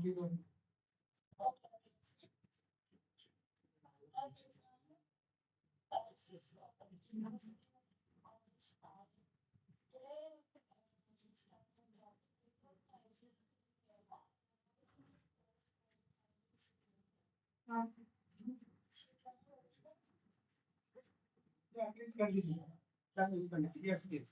Yeah, please continue. Please continue. Yes, yes.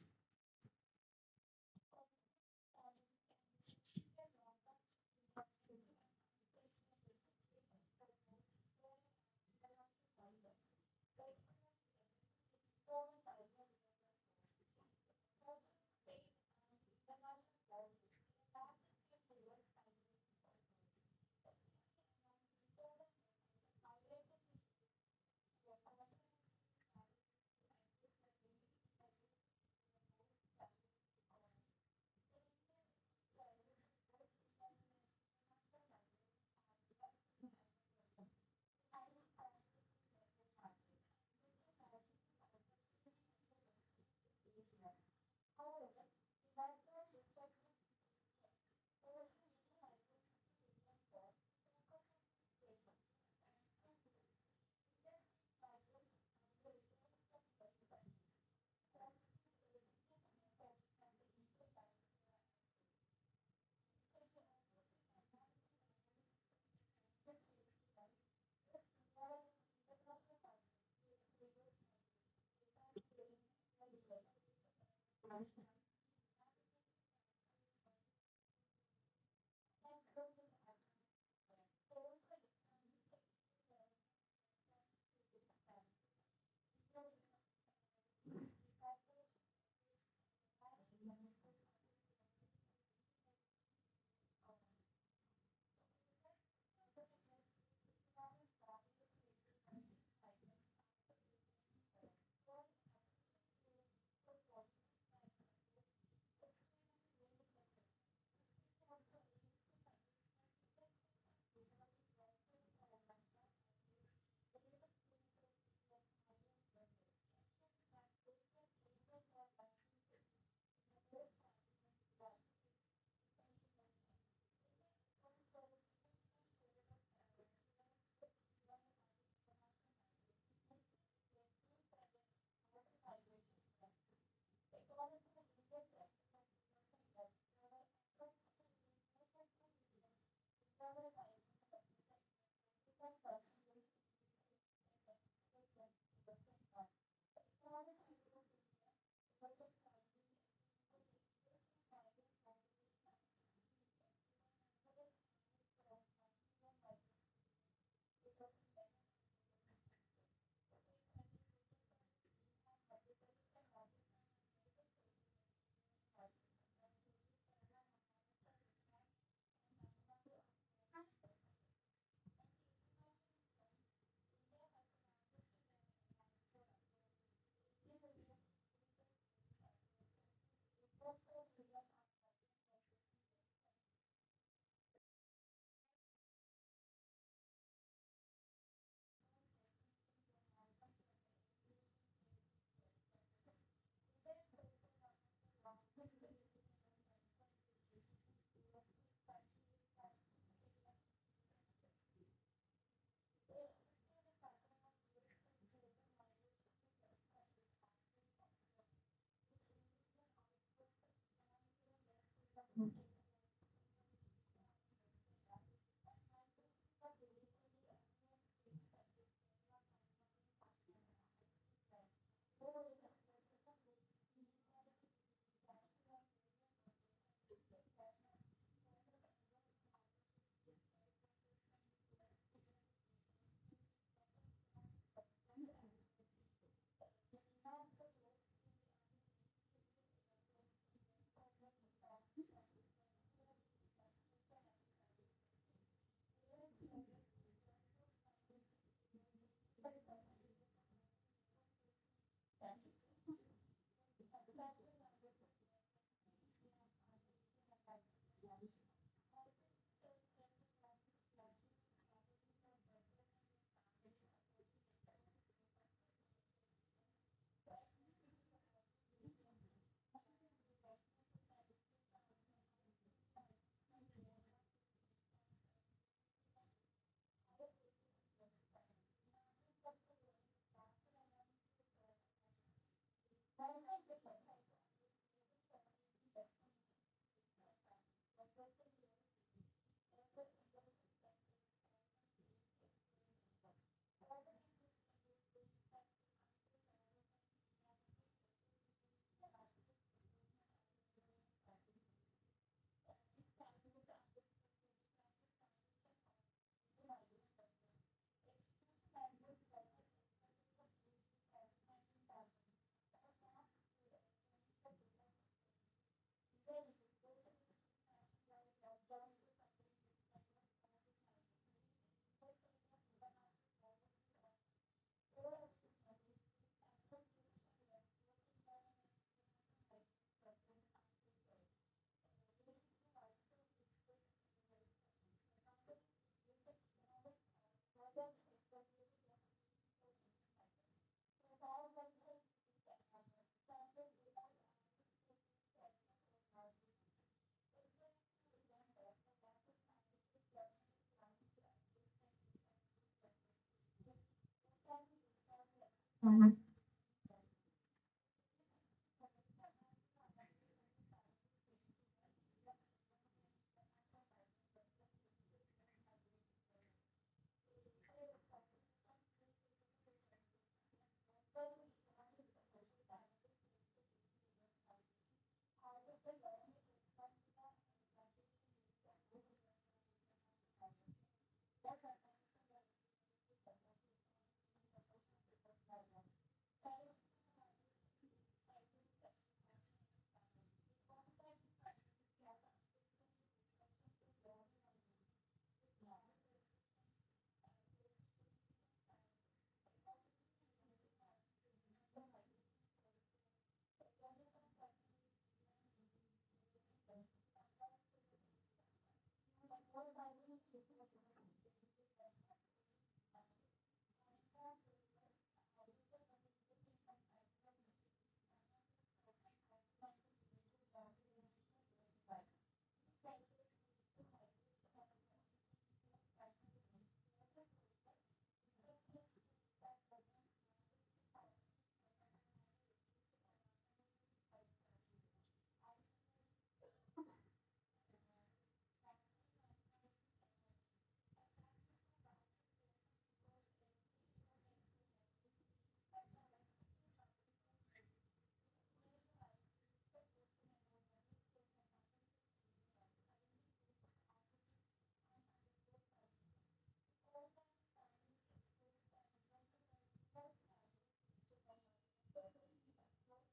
Mhm.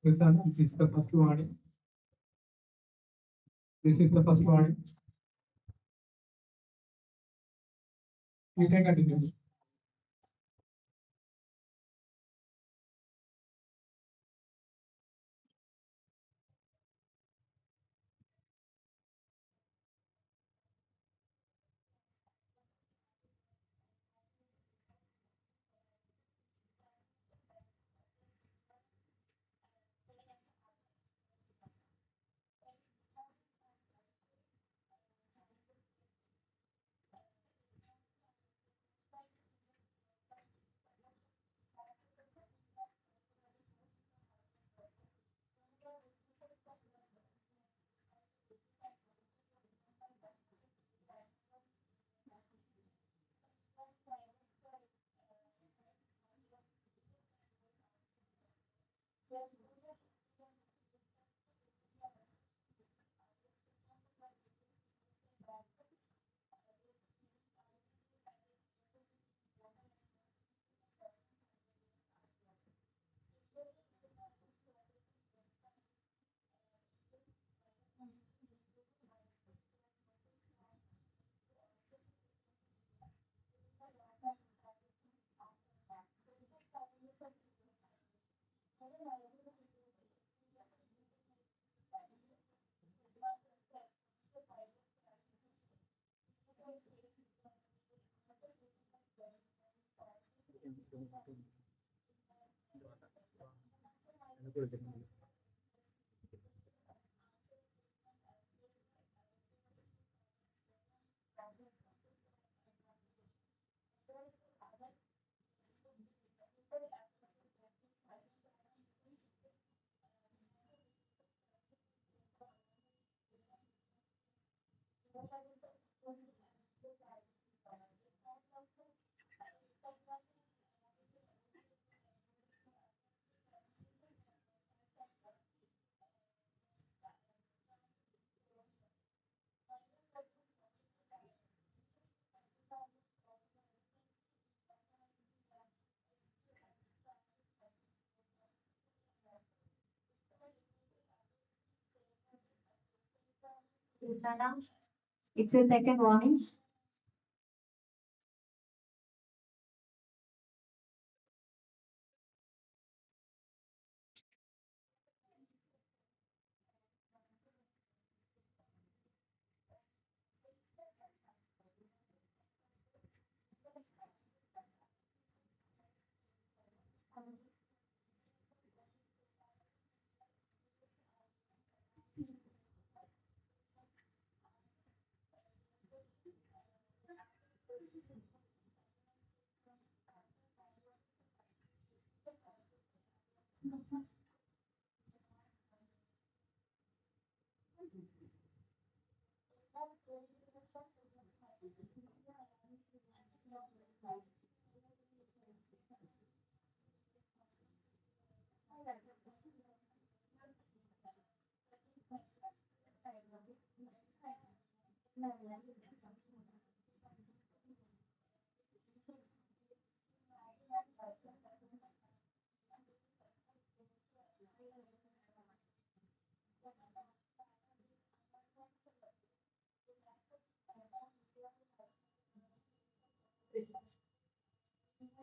This is the first warning. This is the first warning. You can continue. Susanna, it's a second warning.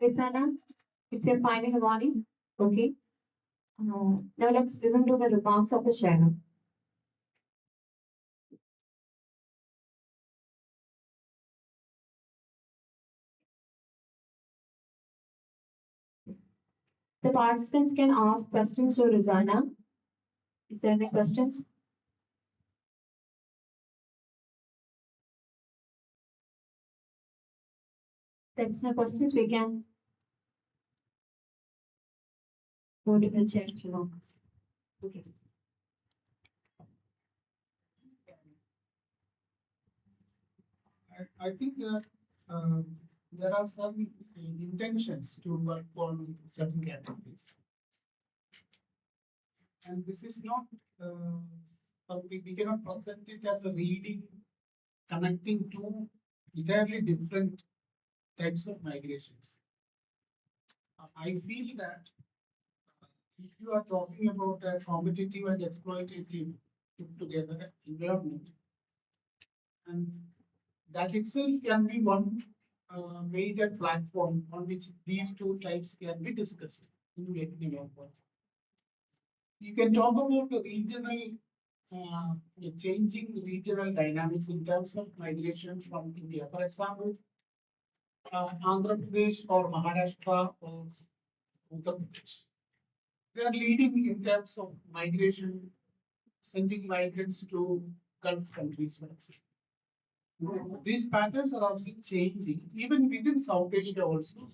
Rosanna, it's your final warning. Okay. Now let's listen to the remarks of the chair. The participants can ask questions to Rosanna. Is there any questions? There's no questions. We can go to the chair's remarks. Okay. I think that there are some intentions to work on certain categories. And this is not something we cannot present it as a reading connecting two entirely different types of migrations. I feel that if you are talking about a competitive and exploitative put together environment, and that itself can be one major platform on which these two types can be discussed in development. You can talk about the regional changing regional dynamics in terms of migration from India. For example, Andhra Pradesh or Maharashtra or Uttar Pradesh. They are leading in terms of migration, sending migrants to Gulf countries, for example. These patterns are also changing. Even within South Asia also,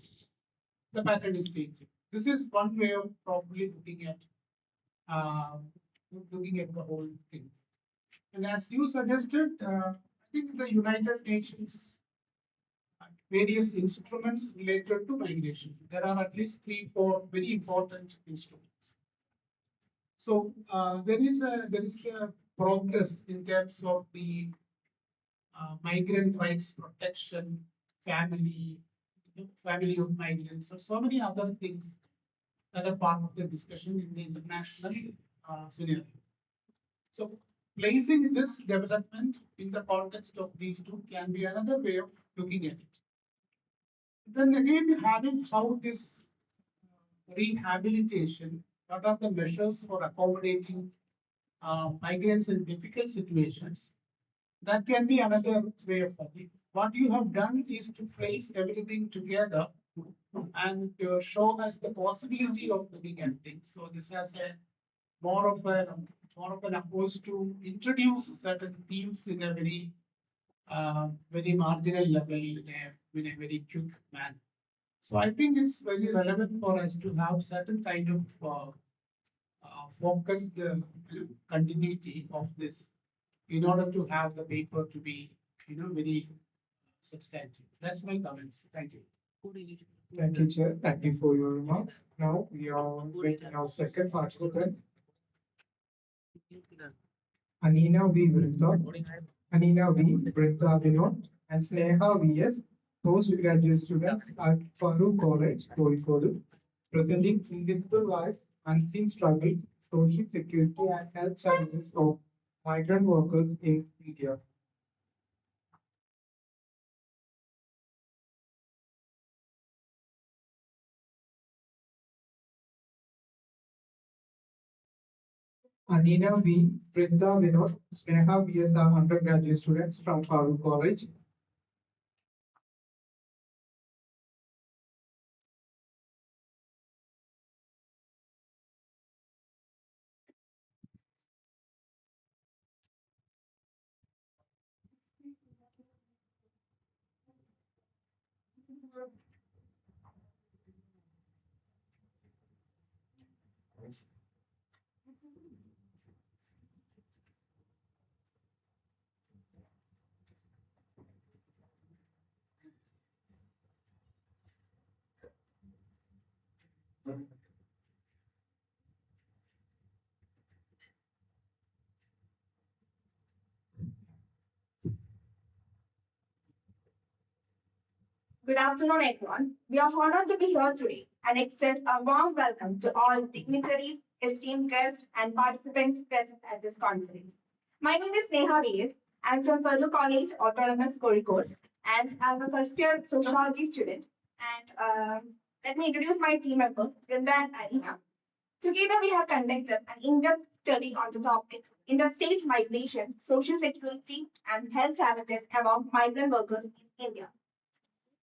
the pattern is changing. This is one way of probably uh, looking at the whole thing. And as you suggested, I think the United Nations various instruments related to migration. There are at least 3, 4 very important instruments. So there is a progress in terms of the migrant rights protection, family, family of migrants, so many other things that are part of the discussion in the international scenario. So placing this development in the context of these two can be another way of looking at it. Then again, having how this rehabilitation, what are the measures for accommodating migrants in difficult situations, that can be another way of looking. What you have done is to place everything together and show us the possibility of looking at things. So this has a more of a more of an approach to introduce certain themes in a very marginal level in a very quick manner. So I think it's very relevant for us to have certain kind of focused continuity of this in order to have the paper to be, very substantive. That's my comments. Thank you. Thank you, Chair. Thank you for your remarks. Now we are waiting our second participant, Anina V. Vrinda, Anina V. Vrinda Vinod, and Sneha V.S., postgraduate students at Farooq College, Kozhikode, presenting invisible lives, unseen struggles, social security, and health challenges of migrant workers in India. Anina V. Vrinda Vinod, Sneha V.S. are undergraduate students from Farooq College. Good afternoon, everyone. We are honored to be here today and extend a warm welcome to all dignitaries, esteemed guests, and participants present at this conference. My name is Neha Reyes. I'm from Perlu College, Autonomous Course, and I'm a first year sociology student. And let me introduce my team members, Brinda and Alina. Together, we have conducted an in-depth study on the topic interstate migration, social security, and health challenges among migrant workers in India.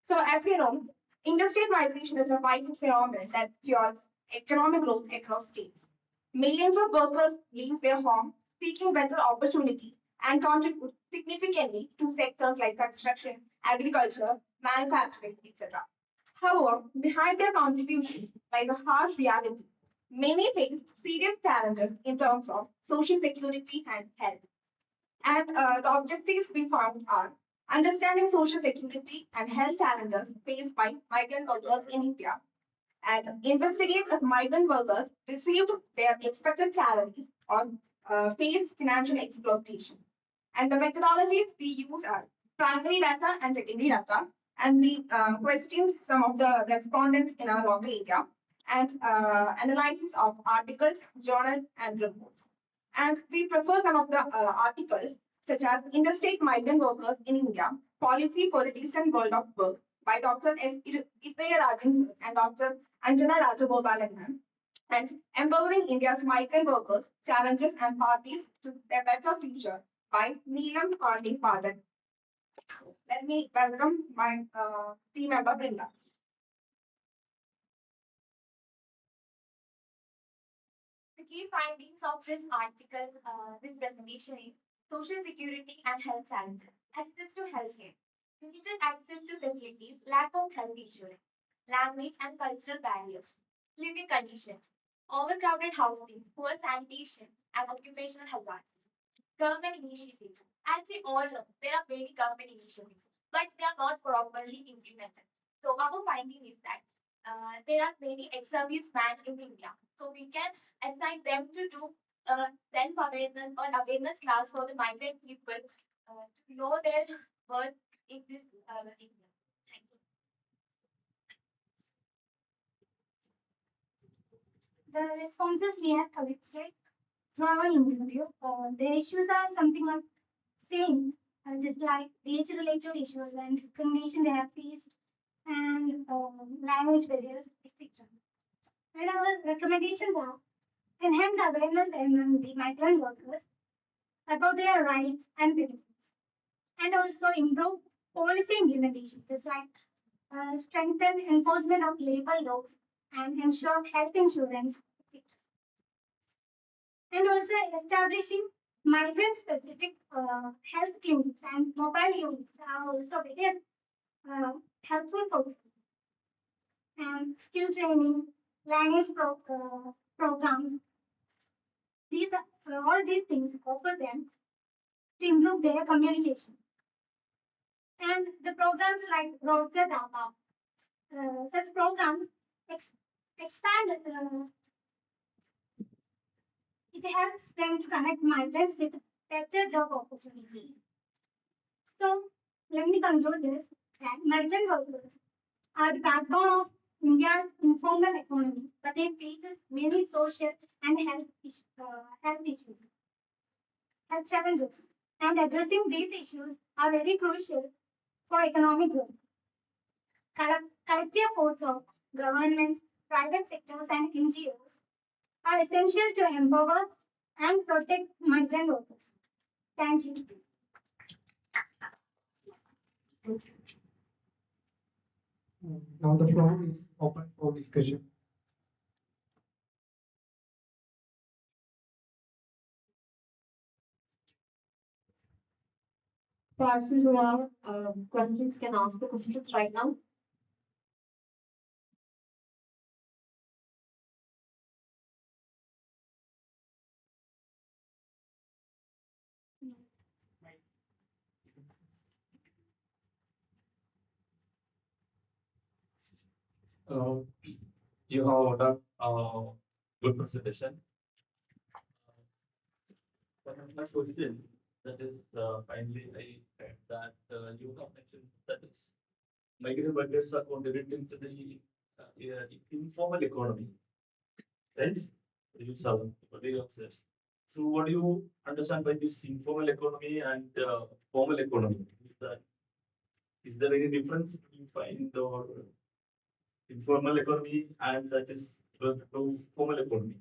So, as we know, interstate migration is a vital phenomenon that fuels economic growth across states. Millions of workers leave their home seeking better opportunities and contribute significantly to sectors like construction, agriculture, manufacturing, etc. However, behind their contributions lies a harsh reality. Many face serious challenges in terms of social security and health. And the objectives we found are understanding social security and health challenges faced by migrant workers in India, and investigate if migrant workers received their expected salaries or faced financial exploitation. And the methodologies we use are primary data and secondary data. And we questioned some of the respondents in our local area and analysis of articles, journals, and reports. And we prefer some of the articles such as Interstate Migrant Workers in India, Policy for a Decent World of Work by Dr. S. Rajan and Dr. Anjana Rajagopalan ma'am, and Empowering India's Migrant Workers, Challenges and Parties to a Better Future by Neelam Pandey Padan. Let me welcome my team member Brinda. The key findings of this article, this presentation is social security and health challenges, access to healthcare, limited access to facilities, lack of health insurance, language and cultural barriers, living conditions, overcrowded housing, poor sanitation, and occupational hazards. Government initiatives. As we all know, there are many government initiatives, but they are not properly implemented. So our finding is that there are many ex-servicemen in India. So we can assign them to do self-awareness or awareness class for the migrant people to know their worth in this India. Thank you. The responses we have collected through our interview, the issues are something like same, just like age-related issues and discrimination they have faced, and language barriers, etc. And our recommendations are enhance awareness among the migrant workers about their rights and benefits, and also improve policy implementation, just like strengthen enforcement of labor laws and ensure health insurance, etc. And also establishing migrant-specific health clinics and mobile units are also very helpful for and skill training, language programs. These all these things offer them to improve their communication. And the programs like Roster Data, such programs ex- expand. It helps them to connect migrants with better job opportunities. So let me conclude this that migrant workers are the backbone of India's informal economy, but they faces many social and health issues, health challenges, and addressing these issues are very crucial for economic growth. Collective efforts of governments, private sectors, and NGOs are essential to empower and protect migrant workers. Thank you. Now the floor is open for discussion. Persons who have questions can ask the questions right now. Uh, you have done good presentation. One of my question that is finally I heard that you have mentioned that is migrant workers are contributing to the informal economy, right? You saw what do you observe? So what do you understand by this informal economy and formal economy? Is there any difference you find or informal economy and that is to formal economy?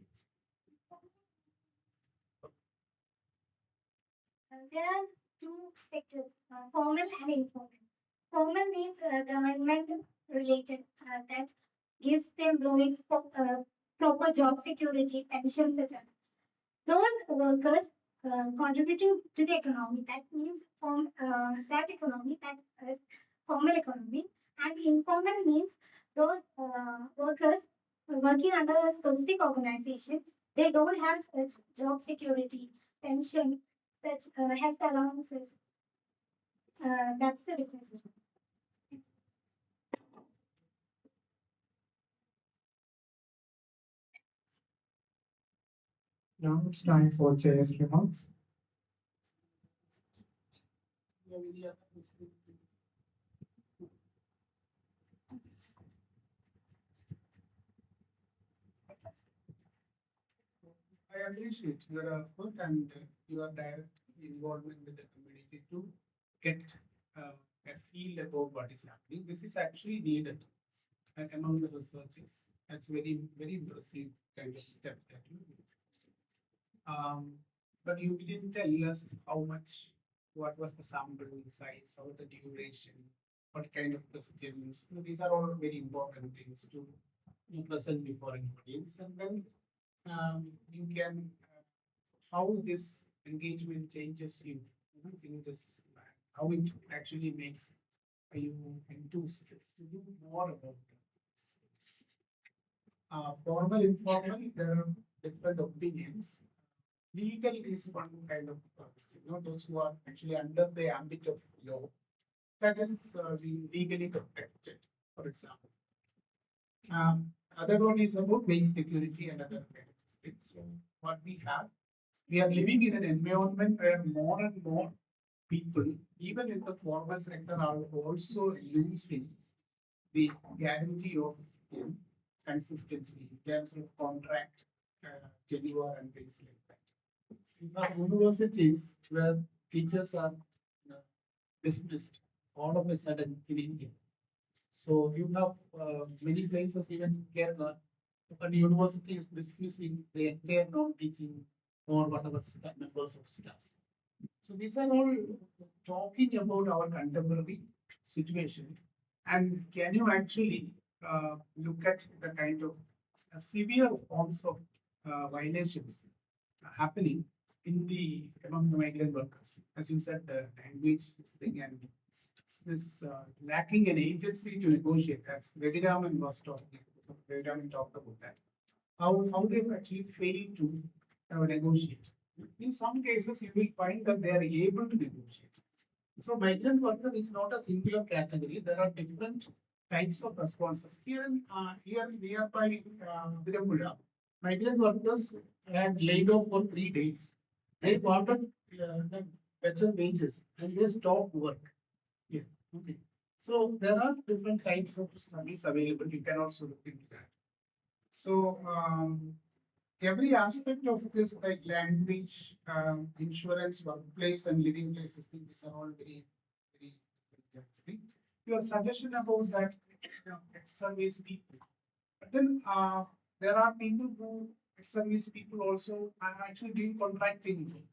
There are two sectors, formal and informal. Formal means government related that gives the employees proper job security, pensions, etc. Those workers contributing to the economy, that means from that economy, that is formal economy. And informal means those workers working under a specific organization, they don't have such job security, pension, such health allowances. That's the difference. Now it's time for Chair's remarks. I appreciate your effort and your direct involvement with the community to get a feel about what is happening. This is actually needed among the researchers. That's very impressive kind of step that you do. But you didn't tell us how much, what was the sample size, how the duration, what kind of questions. These are all very important things to you present before an audience, and then you can how this engagement changes you, in this how it actually makes you enthused to do more about this. Formal, informal, there are different opinions. Legal is one kind of those who are actually under the ambit of law. That is being legally protected, for example. Other one is about wage security and other kind of things. So what we are living in an environment where more and more people, even in the formal sector, are also using the guarantee of consistency in terms of contract, tenure, and things like that. Now, universities where teachers are dismissed all of a sudden in India. So you have many places, even in Kerala, when the university is dismissing the entire non-teaching or whatever members of staff. So these are all talking about our contemporary situation. And can you actually look at the kind of severe forms of violations happening in the among the migrant workers? As you said, the language thing and this lacking an agency to negotiate. As Rediraman was talking, Rediraman talked about that. How they've actually failed to negotiate. In some cases, you will find that they are able to negotiate. So migrant worker is not a singular category. There are different types of responses. Here nearby Tirupura, migrant workers had laid off for 3 days. They wanted the better wages and they stopped work. Yeah. Okay. So there are different types of studies available. You can also look into that. So every aspect of this, like language, insurance, workplace, and living places, these are all very interesting. Your suggestion about that, ex-service people. But then there are people who ex-service people also are actually doing contracting work.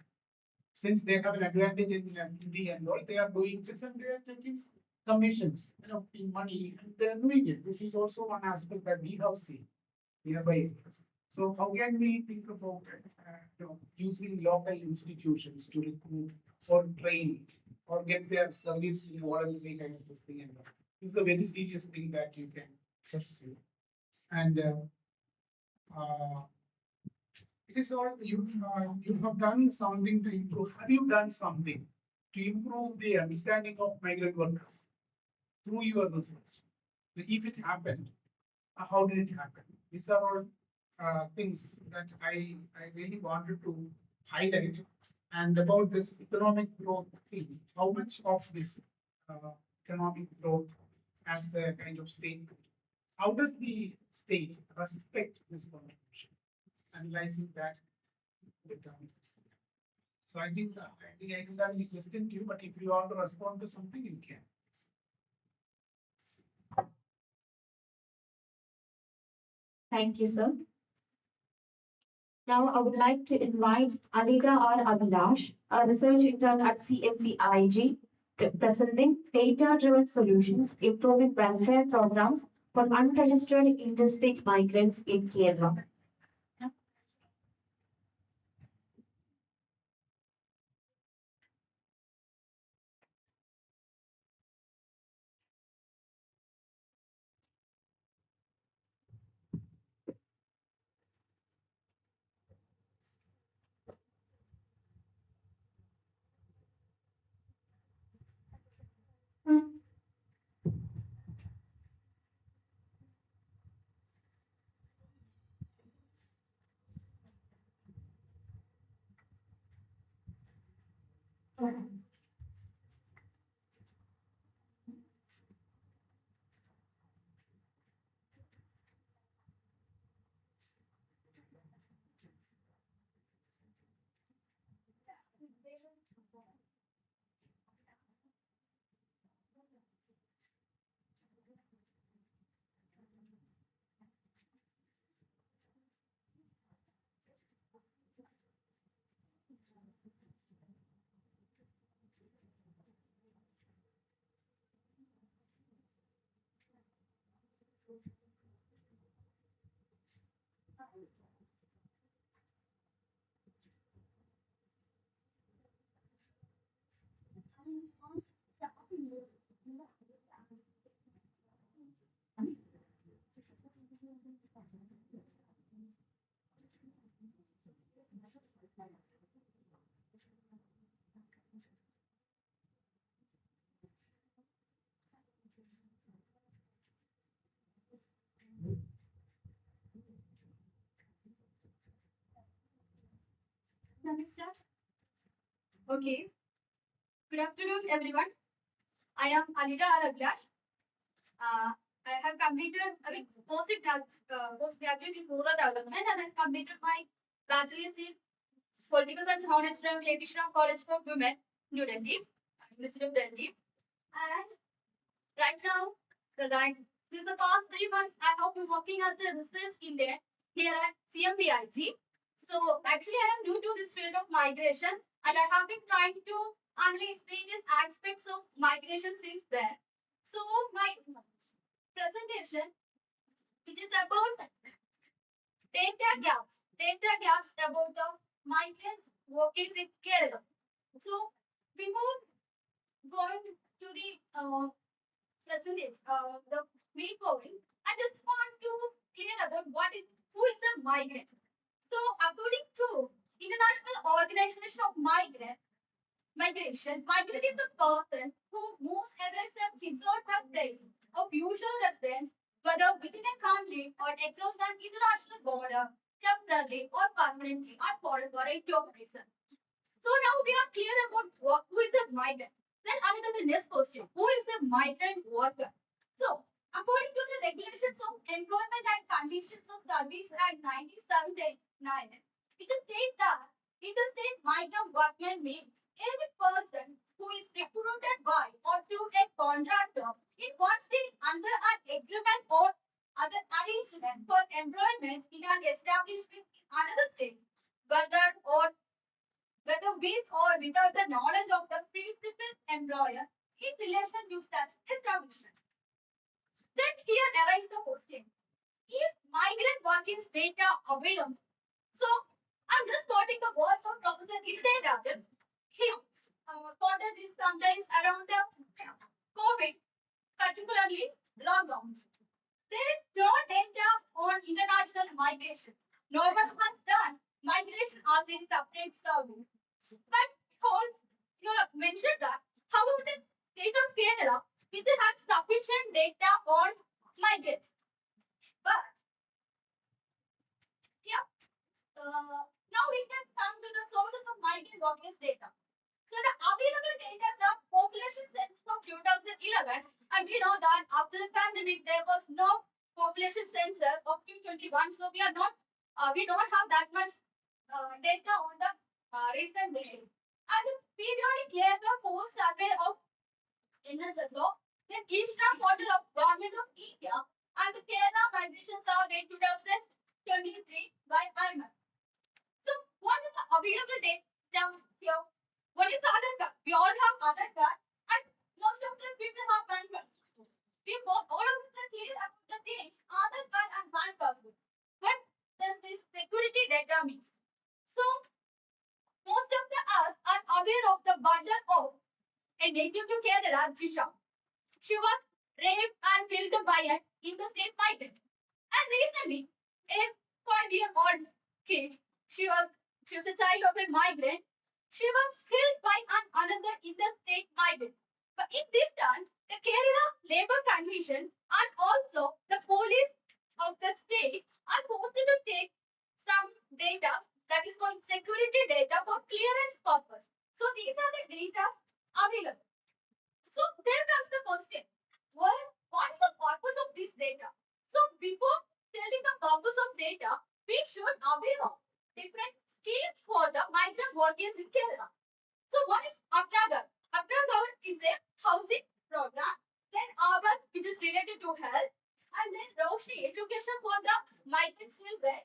Since they have an advantage in Hindi and all, they are doing this and they are taking commissions, in money, and they are doing it. This is also one aspect that we have seen nearby areas. So how can we think about using local institutions to recruit or train or get their service in whatever way kind of this thing and that. This is a very serious thing that you can pursue. And it is all you have done something to improve. Have you done something to improve the understanding of migrant workers through your research? If it happened, How did it happen? These are all things that I really wanted to highlight. And about this economic growth thing, how much of this uh, economic growth as a kind of statement, how does the state respect this contribution? Analyzing that with the so I don't have any question to you, but if you want to respond to something, you can. Thank you, sir. Now, I would like to invite Anita R. Abhilash, a research intern at CMPIG, presenting data-driven solutions, improving welfare programs for unregistered interstate migrants in Kerala. Can we start? Okay. Good afternoon, everyone. I am Anita R. Abhilash. I have completed, postgraduate in rural development and I have completed my bachelor's in political science and honors from Lady Shram College for Women, New Delhi, University of Delhi. And right now, since the past 3 months, I have been working as a research intern here at CMPIG. So actually, I am new to this field of migration and I have been trying to analyze various aspects of migration since then. So my presentation, which is about data gaps about the migrants workers in Kerala. So before going to the the main point, I just want to clear about who is a migrant. So according to International Organization of Migration, migrant is a person who moves away from his or her place of usual residence, whether within a country or across an international border, temporarily or permanently, or for a variety of reasons. So now we are clear about who is a migrant. Then another the next question, who is a migrant worker? So according to the regulations of Employment and Conditions of Service Act 1979, it states that interstate migrant workman means any person who is recruited by or through a contractor in one state under an agreement or other arrangement for employment in an establishment in another state, whether or whether with or without the knowledge of the principal employer in relation to such establishment. Then here arises the question, is migrant working data available? So I'm just quoting the words of Professor Irde Rajan. He quoted this sometimes around the COVID, particularly lockdown. There is no data on international migration. No one has done migration as a separate survey. But Holmes, you have mentioned that, however, the state of Kerala, which has sufficient data on migrants. But workers data. So the available data is the population census of 2011, and we know that after the pandemic there was no population census of 2021, so we don't have that much data on the recent days. And the periodic labor force survey of NSSO, then Eastern Portal of Government of India, and the Kerala Migration Survey 2023 by IMF. So what is the available data here? What is the other card? We all have other card, and most of the people have bank passbook. We both all of us are clear about the things other card and bank passbook. What does this security data mean? So most of the us are aware of the bundle of a native to Kerala, Jisha. She was raped and killed by an interstate migrant. And recently, a 5-year-old kid, she was she was a child of a migrant. She was killed by another interstate migrant. But in this time, the Kerala Labour Commission and also the police of the state are forced to take some data that is called security data for clearance purpose. So these are the data available. So there comes the question. Well, what is the purpose of this data? So before telling the purpose of data, we should aware of different schemes for the migrant workers in Kerala. So what is Apnagar? Apnagar is a housing program. Then Awas, which is related to health, and then Roshni, education for the migrant children.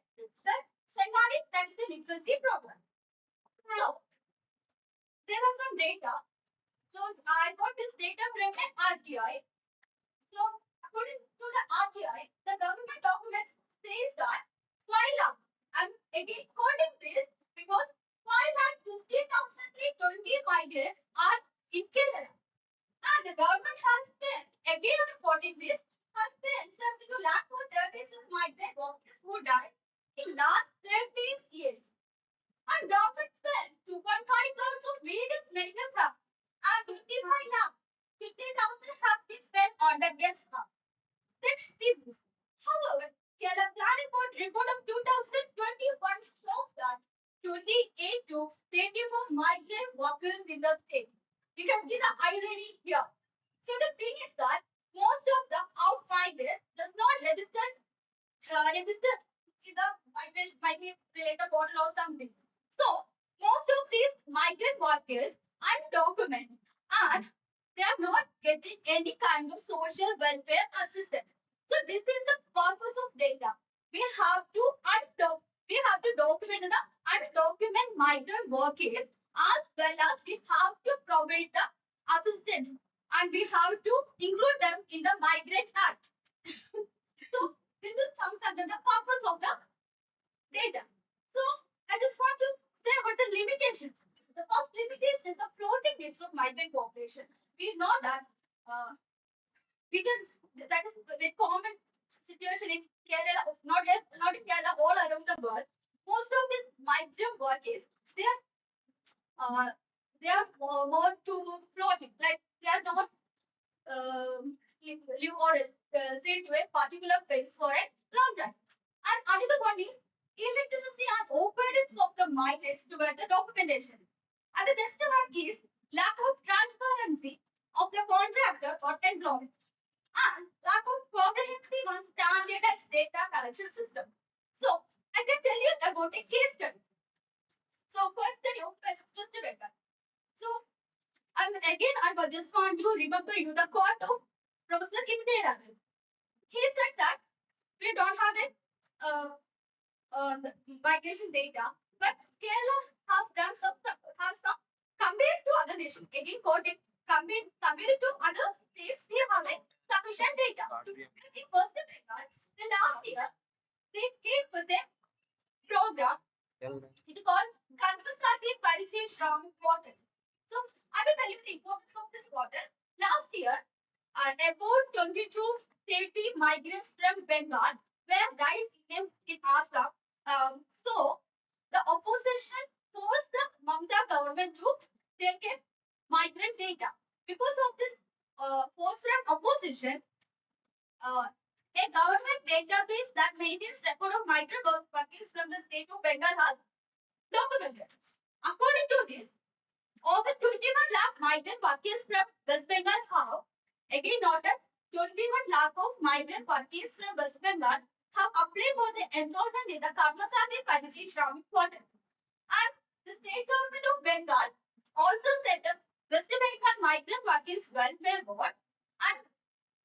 Then Sangani, that is a literacy program. So there are some data. So I got this data from an RTI. So, according to the RTI, the government documents says that 5 lakh. I'm again quoting this because 5,60,320 migrants are in Kerala. And the government has spent, again I'm quoting this, has spent 72 lakh for 36 migrant workers who died in last 13 years. And government spent 2.5 crores of various medical costs and 55 lakh 50,000 has been spent on the guest house. Let's see this. However, Kerala Planning Board report of 2021 shows that 28 to 34 migrant workers in the state. You can see the irony here. So the thing is that most of the out migrants does not register in the migrant related portal or something. So most of these migrant workers undocumented and they are not getting any kind of social welfare assistance. So this is the purpose of data. We have to document the undocumented migrant workers as well as we have to provide the assistance and we have to include them in the Migrant Act. So this is comes under the purpose of the data. So I just want to say about the limitations. The first limitation is the floating nature of migrant population. We know that we can that is a very common situation in Kerala, not in Kerala, all around the world. Most of these migrant workers, they are uh, more to floating, like they are not live or stay to a particular place for a long time. And another one is illegitimacy and openness of the migrants toward the documentation. And the next one is lack of transparency of the contractor or employer and lack of comprehensive and standardized data collection system. So I can tell you about a case study. So first study of just a better. So I just want to remember you the quote of Professor Imdirajan. He said that we don't have a migration data, but Kerala has done some compared to other nations. Again, quoting compared to other states, we have a sufficient data. In West Bengal, the last year they came with a program. It is called Kanvasati Parichit Shram Portal. So I will tell you the importance of this portal. Last year, about 22 migrants from Bengal were died in Assam. So the opposition forced the Mamata government to take a migrant data. Because of this force from opposition, a government database that maintains record of migrant workers from the state of Bengal has documented. According to this, over 21 lakh migrant workers from West Bengal have again noted 21 lakh of migrant workers from West Bengal have applied for the enrollment in the Karmasati Panji Shramik portal. And the state government of Bengal also set up West Bengal Migrant Workers Welfare Board. And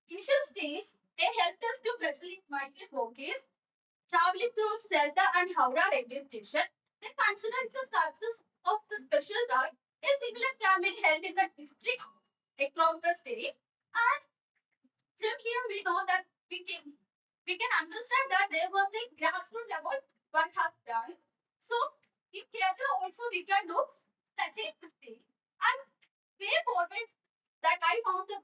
initial stage, they helped us to facilitate migrant workers traveling through Selda and Howrah railway station. Then considering the success of the special route, a similar campaign held in the district across the state. And from here we know that we can understand that there was a grassroots level what have done. So in Kerala also we can do the same thing. And way forward that I found the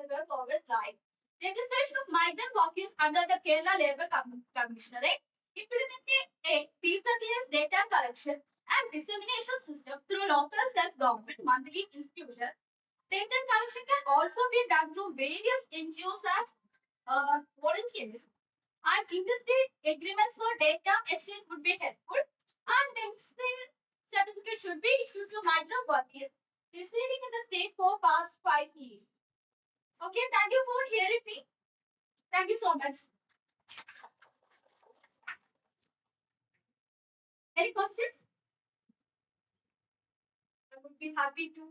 way forward like registration of migrant workers under the Kerala Labour Commissionerate, implementing a decentralized data collection and dissemination system through local self-government monthly institutions. Data collection can also be done through various NGOs and volunteers. And interstate agreements for data exchange would be helpful. And next, the certificate should be issued to migrant workers receiving in the state for past 5 years. Okay, thank you for hearing me. Thank you so much. Any questions? I would be happy to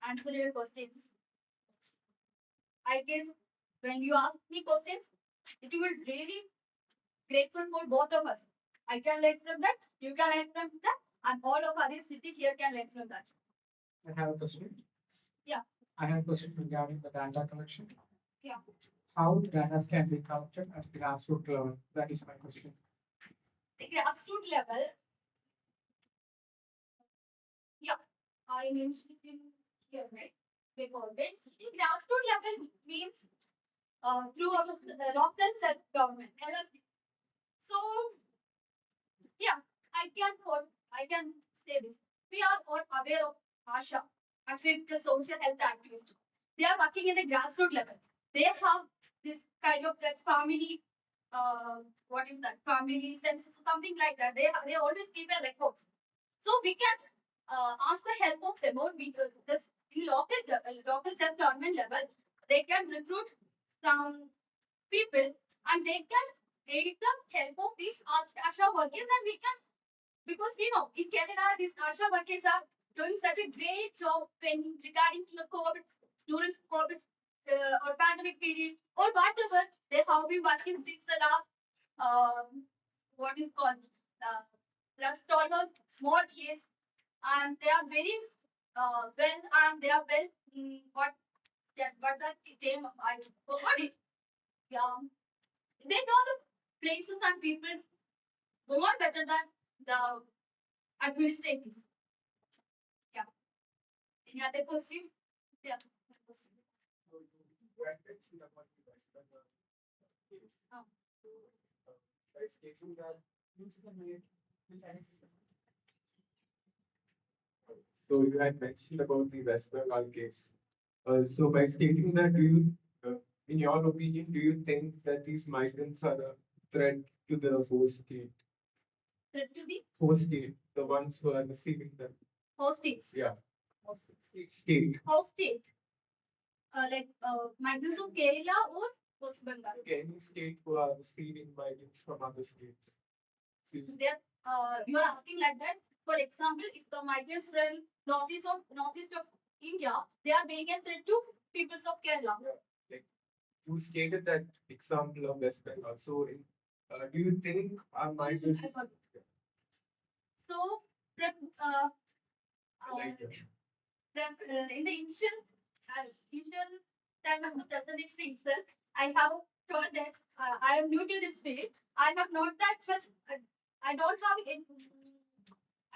answer your questions. I guess when you ask me questions, it will really grateful for both of us. I can learn from that, you can learn from that, and all of others sitting here can learn from that. I have a question. Yeah. I have a question regarding the data collection. Yeah. How data can be collected at grassroots level? That is my question. The grassroots level, yeah, I mentioned it in here, right? Before, when in grassroots level means through our local self-government, LSD. So, yeah, I can say this. We are all aware of ASHA, the social health activists. They are working in the grassroots level. They have this kind of that family, what is that? Family census, something like that. They always keep a records. So we can ask the help of them or we this in local self government level. They can recruit some people and they can aid the help of these ASHA workers and we can because we know in Kerala these ASHA workers are doing such a great job when regarding to the COVID during COVID or pandemic period or whatever they have been working since the last what is called uh, last almost more years and they are very well and they are well what yeah, but that came I forgot it. Yeah, they know the places and people more better than the administrators. Yeah. Any other question? Yeah. Oh. By stating that so you had mentioned about the West Bengal case. So by stating that, in your opinion, do you think that these migrants are a threat to the host state? Threat to the Host state, the ones who are receiving them. host states. Yeah. Host state. State. Host state. Like migrants of Kerala or West Bengal. Okay, any state who are receiving migrants from other states. They're you are asking like that. For example, if the migrants from northeast of India, they are being a threat to peoples of Kerala. Yeah. Like you stated that example of West Bengal. So, do you think our migrants? I got it. So, from, Like, in the initial time of the presentation itself, I have told that I am new to this field. I have not that much. I don't have it.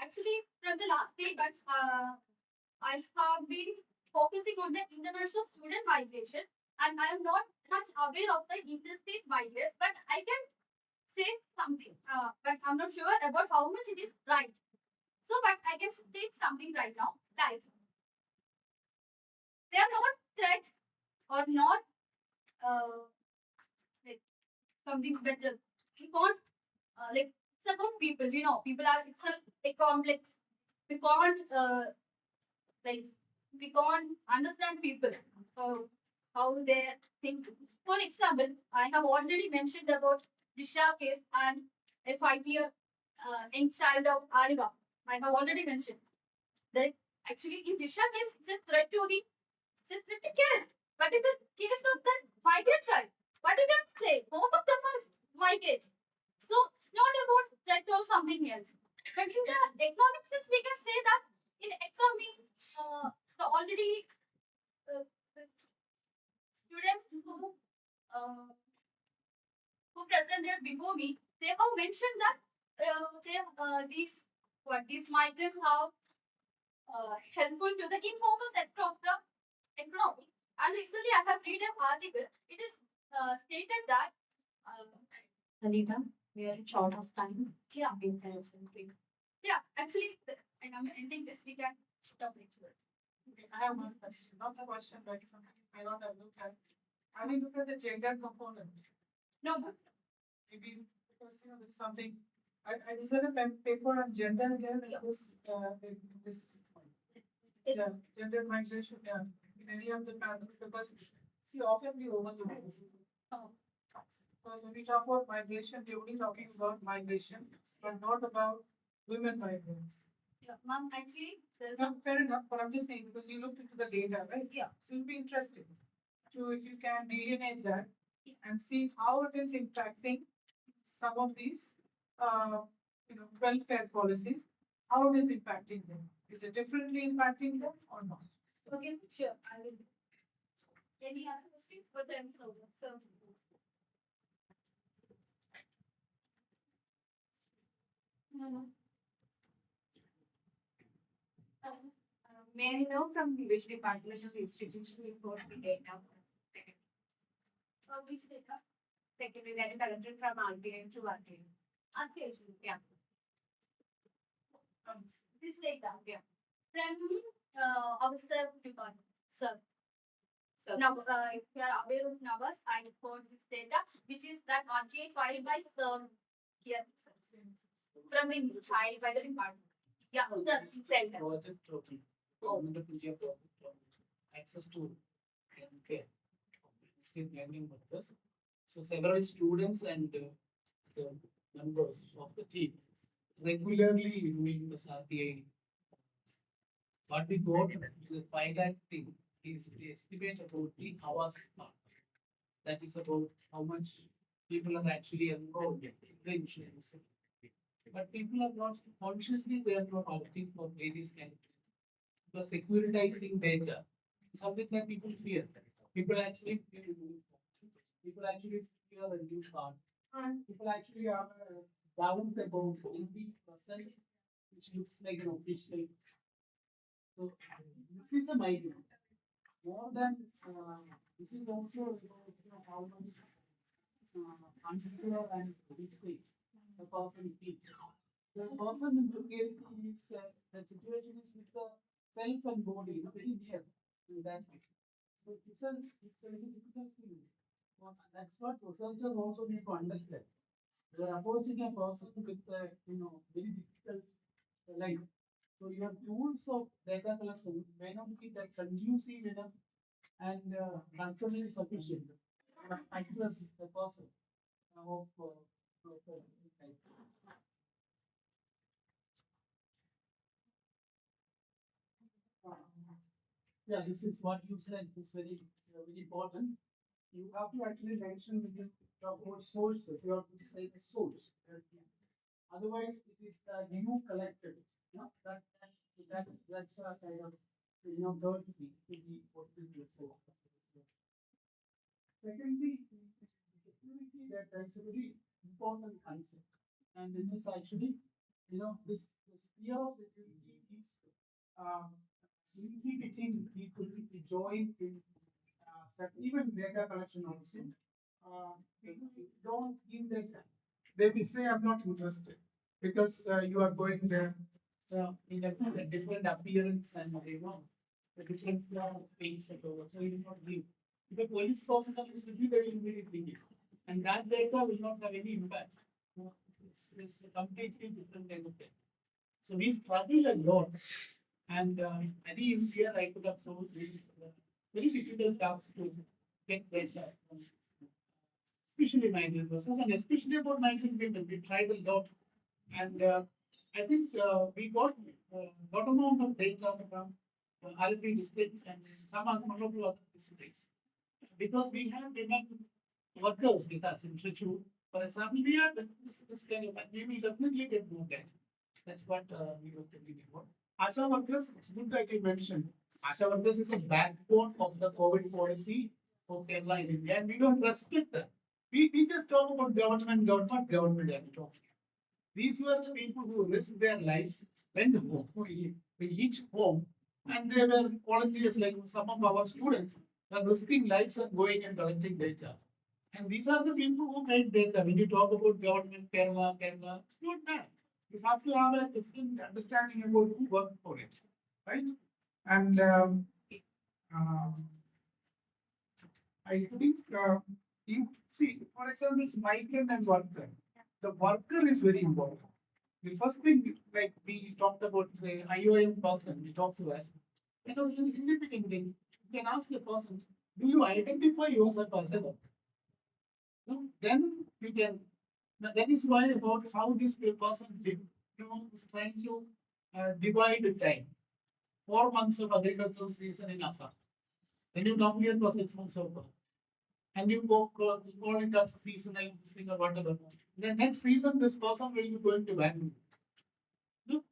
Actually, from the last day, but I have been focusing on the international student migration, and I am not much aware of the interstate migrants. But I can say something. But I'm not sure about how much it is right. So, but I can state something right now. Like they are not threat or not like something better. We can't like it's about people. You know, people are itself a complex. we can't like we can't understand people how they think. For example, I have already mentioned about Disha case and a 5 year young child of Ariva. I have already mentioned that actually in Disha case it's a threat to the it's a threat to Karen. But in the case of the migrant child, what you can say? Both of them are migrants. So it's not about threat or something else. But in the economic sense, we can say that in economy, the already the students uh, who presented before me, they have mentioned that these migrants are helpful to the informal sector of the economy. And recently, I have read an article. It is stated that. Anita, we are short of time. Yeah. Yeah, actually, and I'm ending this. We can stop it. Okay, I have one question, not a question, but something you may not have looked at. Have you looked at the gender component? No, but Maybe because there's something. I decided a paper on gender here in this yeah, gender migration, yeah, in any of the panels because see often we overlook it. oh, Because when we talk about migration, we're only talking about migration, but not about women migrants. yeah, ma'am. Actually, there's No, fair enough, but I'm just saying because you looked into the data, right? yeah. So it'll be interesting to if you can delineate that and see how it is impacting some of these, uh, welfare policies. How it is impacting them? Is it differently impacting them or not? Okay, sure. I will. Any other question for them? So. Mhm. May I know from which department of institution you got the data? Which data? Secondary that collected from RBI to RBI. Okay. Yeah. This data. Yeah. From our self department. Sir. So Now, if you are aware of numbers, I got this data, which is that RTA filed by Sir here. From the filed by the department. yeah, sir, center. Project of government of India project on access to healthcare, state learning workers. So several students and the members of the team regularly doing the RTA. What we got is a 5 lakh thing is the estimate about the hours part. That is about how much people are actually enrolled in the insurance. But people are not consciously they are not opting for various kind of because securitizing data is something that people fear. People actually fear a new card. And people actually are down about 80%, which looks like an official. So this is a migrant. More than this is also about how much unsecure and risky the person feels. The person in security is the situation is with the self and body, very near to that. So it's a very difficult thing. That's what researchers also need to understand. They are approaching a person with very difficult life. So your tools of data collection may not be that conducive enough and culturally sufficient to address the person of yeah, this is what you said is very important. You have to actually mention when you talk about sources, you have to say the source. Otherwise, it is you collected. No, that's a kind of third thing to be what is the source. Secondly, security that's a very important concept. And this is actually, this fear of security is uh, inhibiting people to join in even data collection also. People don't give data. They will say, I'm not interested because you are going there in a different appearance and a different face and all. So you will not give. If a police person is with you, they will immediately give. And that data will not have any impact. It's a completely different kind of data. So we struggle a lot. And I think in here I could have told very difficult task to get data, especially migrant workers and especially about migrant women. We tried a lot. And I think we got lot amount of data from Alpi district and some other one of the other districts. Because we have women workers with us in Trichy. For example, we have this kind of, and we will definitely get more data. That's what we were thinking about. ASHA workers, it's good that you mentioned. ASHA workers is a backbone of the COVID policy of Kerala in India, and we don't respect that. We just talk about government, and we talk. These were the people who risked their lives, went home, each home, and they were volunteers like some of our students are risking lives and going and collecting data. And these are the people who made data. When you talk about government, Kerala, it's not that. You have to have a different understanding about who worked for it, right? And um, I think you see, for example, it's migrant and worker. The worker is very important. The first thing, like we talked about the IOM person, we talked to us, because it's a significant thing. You can ask the person, do you identify yourself as a worker? No, then you can. That is why about how this person did, is trying to divide the time. 4 months of agricultural season in Assam. Then you come here for 6 months of work. And you call it as seasonal thing or whatever. The next season, this person will be going to Bangalore. No?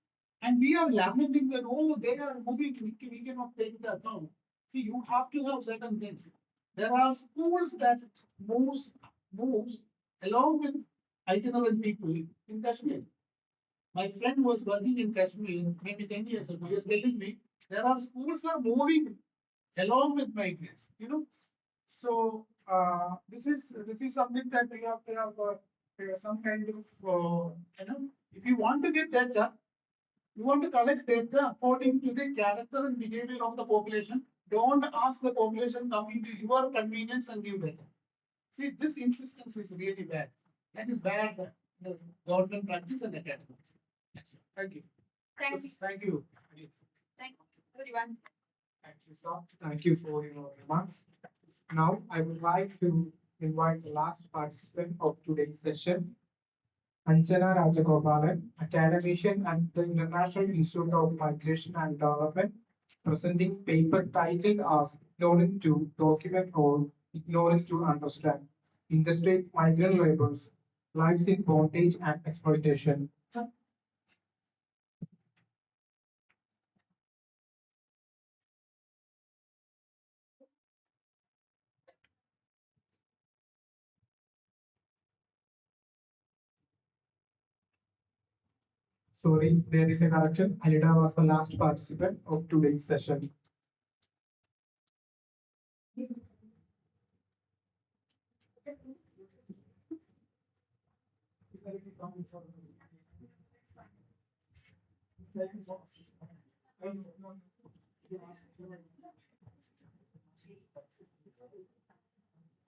And we are lamenting that, oh, they are moving, we cannot take the account. See, you have to have certain things. There are schools that moves along with itinerant people in Kashmir. My friend was working in Kashmir maybe 10 years ago. He was telling me there are schools are moving along with migrants. So this is something that we have to have some kind of if you want to get data, you want to collect data according to the character and behavior of the population. Don't ask the population coming to your convenience and give data. See, this insistence is really bad. That is bad government practice and academics. That's it. Thank you. Thank you. Thank you. Thank you, everyone. Thank you, sir. Thank you for your remarks. Now, I would like to invite the last participant of today's session, Anjana Rajagopalan, academician at the International Institute of Migration and Development, presenting paper titled as Ignorance to Document or Ignorance to Understand. Interstate migrant labors, lives in bondage and exploitation. Sorry, there is a correction. Alida was the last participant of today's session.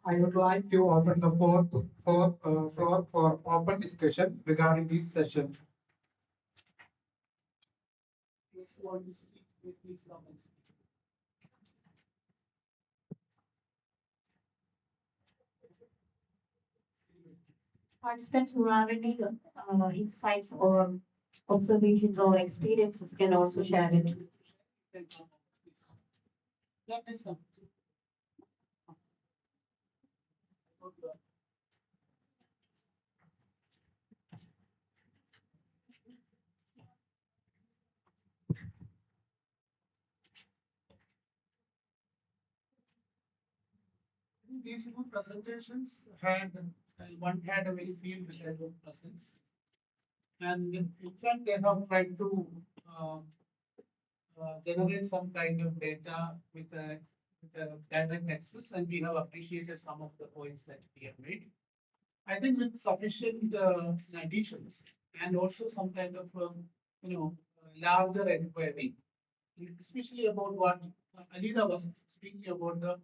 I would like to open the floor for open discussion regarding this session. Participants who have any insights or observations or experiences can also share it. Yeah, please come. These two presentations had one had a very field type of presence, and in fact they have tried to uh, generate some kind of data with a direct access, and we have appreciated some of the points that we have made. I think with sufficient additions and also some kind of larger inquiry, especially about what Alida was speaking about the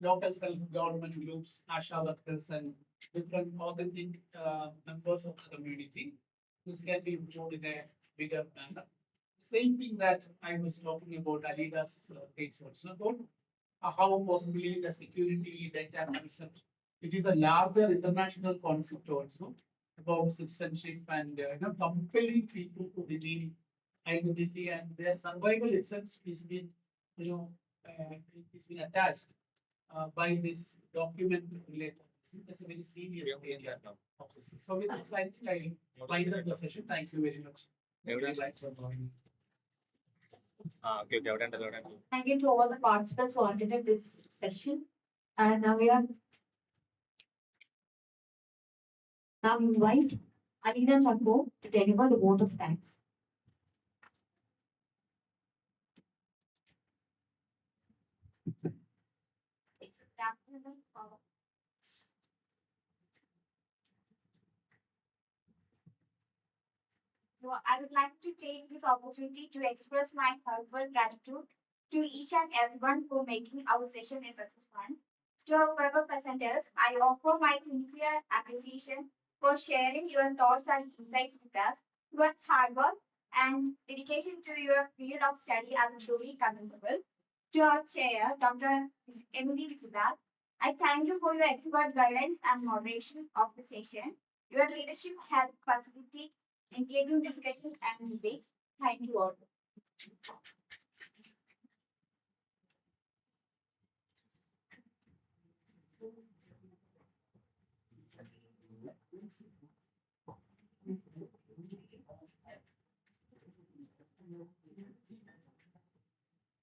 local self-government groups, ASHA workers, and different authentic members of the community. This can be improved in a bigger manner. Same thing that I was talking about Alida's case also about how possibly the security data concept, which is a larger international concept also about citizenship and compelling people to reveal identity and their survival itself is been you know it's been attached by this document related. It's a very serious area now of this. So with this, I think I wind up the session. Thank you very much. Thank you to all the participants who attended this session. And now we are now invite Alina Chakko to deliver the vote of thanks. It's a afternoon. So I would like to take this opportunity to express my heartfelt gratitude to each and everyone for making our session a success one. To our web presenters, I offer my sincere appreciation for sharing your thoughts and insights with us. Your hard work and dedication to your field of study are truly commendable. To our chair, Dr. Emily Vizulat, I thank you for your expert guidance and moderation of the session. Your leadership has facilitated engaging discussions and debates. Thank you all.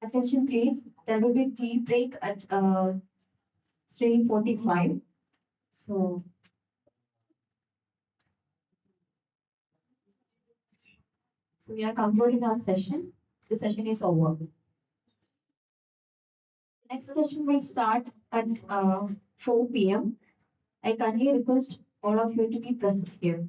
Attention, please. There will be tea break at 3:45. So, so we are concluding our session. The session is over. Next session will start at 4 p.m. I kindly request all of you to be present here.